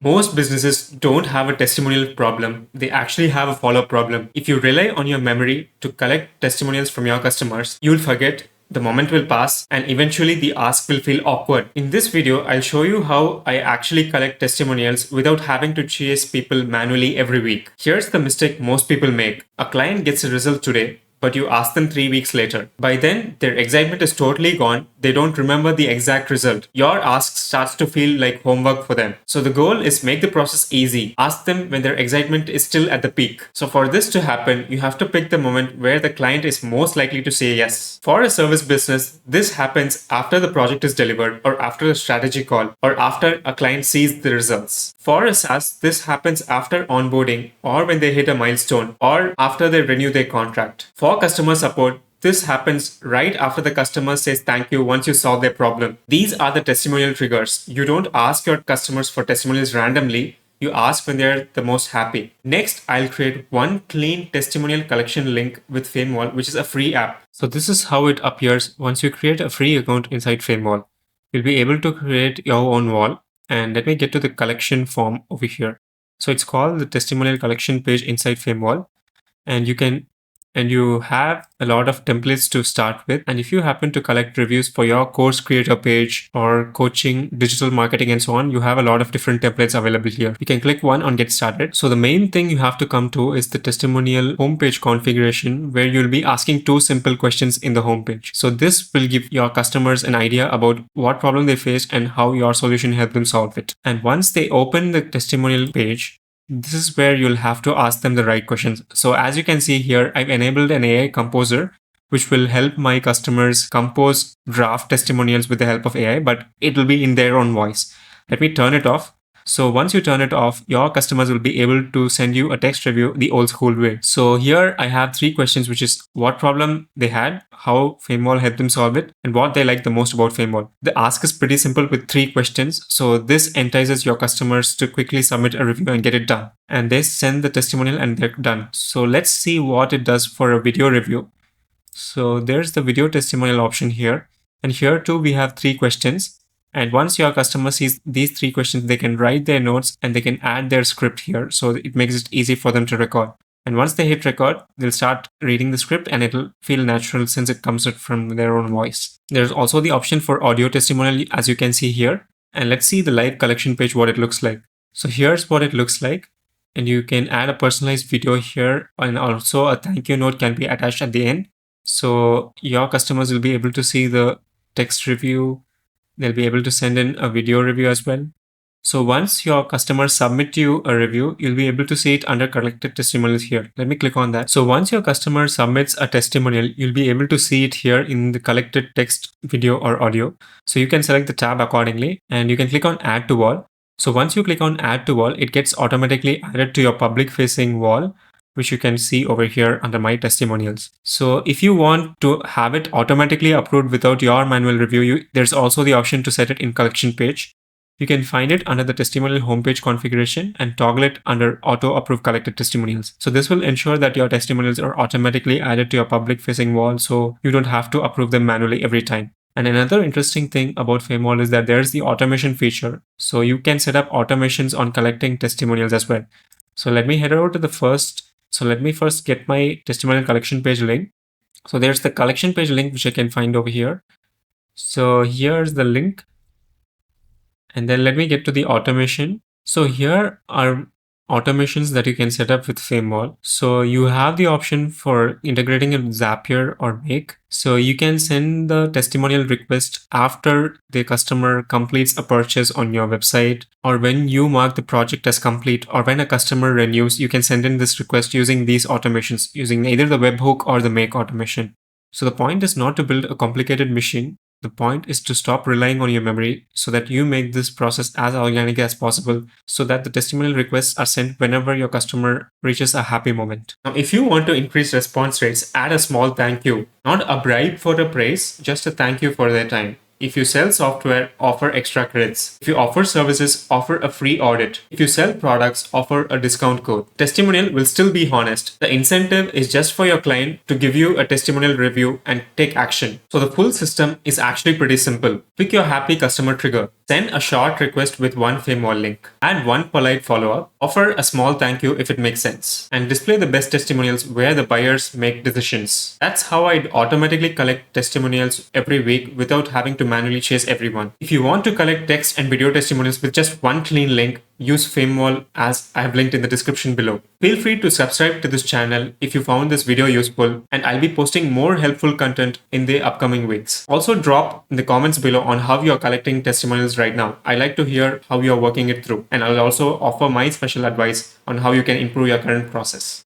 Most businesses don't have a testimonial problem. They actually have a follow-up problem. If you rely on your memory to collect testimonials from your customers, you'll forget, the moment will pass, and eventually the ask will feel awkward. In this video, I'll show you how I actually collect testimonials without having to chase people manually every week. Here's the mistake most people make. A client gets a result today, but you ask them 3 weeks later. By then, their excitement is totally gone. They don't remember the exact result. Your ask starts to feel like homework for them. So the goal is make the process easy. Ask them when their excitement is still at the peak. So for this to happen, you have to pick the moment where the client is most likely to say yes. For a service business, this happens after the project is delivered, or after a strategy call, or after a client sees the results. For a SaaS, this happens after onboarding, or when they hit a milestone, or after they renew their contract. For customer support, this happens right after the customer says thank you once you solve their problem. These are the testimonial triggers. You don't ask your customers for testimonials randomly. You ask when they're the most happy. Next, I'll create one clean testimonial collection link with Famewall, which is a free app. So this is how it appears once you create a free account inside Famewall. You'll be able to create your own wall. And let me get to the collection form over here. So it's called the testimonial collection page inside Famewall. And you have a lot of templates to start with. And if you happen to collect reviews for your course creator page or coaching, digital marketing, and so on, you have a lot of different templates available here. You can click one on get started. So the main thing you have to come to is the testimonial homepage configuration, where you'll be asking 2 simple questions in the homepage. So this will give your customers an idea about what problem they faced and how your solution helped them solve it. And once they open the testimonial page, this is where you'll have to ask them the right questions. So as you can see here, I've enabled an AI composer, which will help my customers compose draft testimonials with the help of AI, but it will be in their own voice. Let me turn it off. So once you turn it off, your customers will be able to send you a text review the old school way. So here I have 3 questions, which is what problem they had, how Famewall helped them solve it, and what they like the most about Famewall. The ask is pretty simple with 3 questions. So this entices your customers to quickly submit a review and get it done. And they send the testimonial and they're done. So let's see what it does for a video review. So there's the video testimonial option here. And here too, we have 3 questions. And once your customer sees these 3 questions, they can write their notes and they can add their script here. So it makes it easy for them to record. And once they hit record, they'll start reading the script and it'll feel natural since it comes from their own voice. There's also the option for audio testimonial, as you can see here. And let's see the live collection page, what it looks like. So here's what it looks like. And you can add a personalized video here, and also a thank you note can be attached at the end. So your customers will be able to see the text review. They'll be able to send in a video review as well. So once your customers submit you a review, you'll be able to see it under collected testimonials here. Let me click on that. So once your customer submits a testimonial, you'll be able to see it here in the collected text, video, or audio. So you can select the tab accordingly and you can click on add to wall. So once you click on add to wall, it gets automatically added to your public facing wall, which you can see over here under my testimonials. So if you want to have it automatically approved without your manual review, there's also the option to set it in collection page. You can find it under the testimonial homepage configuration and toggle it under auto approve collected testimonials. So this will ensure that your testimonials are automatically added to your public facing wall, so you don't have to approve them manually every time. And another interesting thing about Famewall is that there's the automation feature. So you can set up automations on collecting testimonials as well. So let me head over to the first. So let me first get my testimonial collection page link. So there's the collection page link, which I can find over here. So here's the link. And then let me get to the automation. So here are automations that you can set up with Famewall. So you have the option for integrating with Zapier or Make. So you can send the testimonial request after the customer completes a purchase on your website, or when you mark the project as complete, or when a customer renews, you can send in this request using these automations, using either the webhook or the Make automation. So the point is not to build a complicated machine. The point is to stop relying on your memory so that you make this process as organic as possible, so that the testimonial requests are sent whenever your customer reaches a happy moment. Now, if you want to increase response rates, add a small thank you, not a bribe for a praise, just a thank you for their time. If you sell software, offer extra credits. If you offer services, offer a free audit. If you sell products, offer a discount code. Testimonial will still be honest. The incentive is just for your client to give you a testimonial review and take action. So the full system is actually pretty simple. Pick your happy customer trigger. Send a short request with one Famewall link. Add one polite follow-up. Offer a small thank you if it makes sense. And display the best testimonials where the buyers make decisions. That's how I'd automatically collect testimonials every week without having to manually chase everyone. If you want to collect text and video testimonials with just one clean link, use Famewall as I have linked in the description below. Feel free to subscribe to this channel if you found this video useful, and I'll be posting more helpful content in the upcoming weeks. Also drop in the comments below on how you are collecting testimonials right now. I like to hear how you are working it through, and I'll also offer my special advice on how you can improve your current process.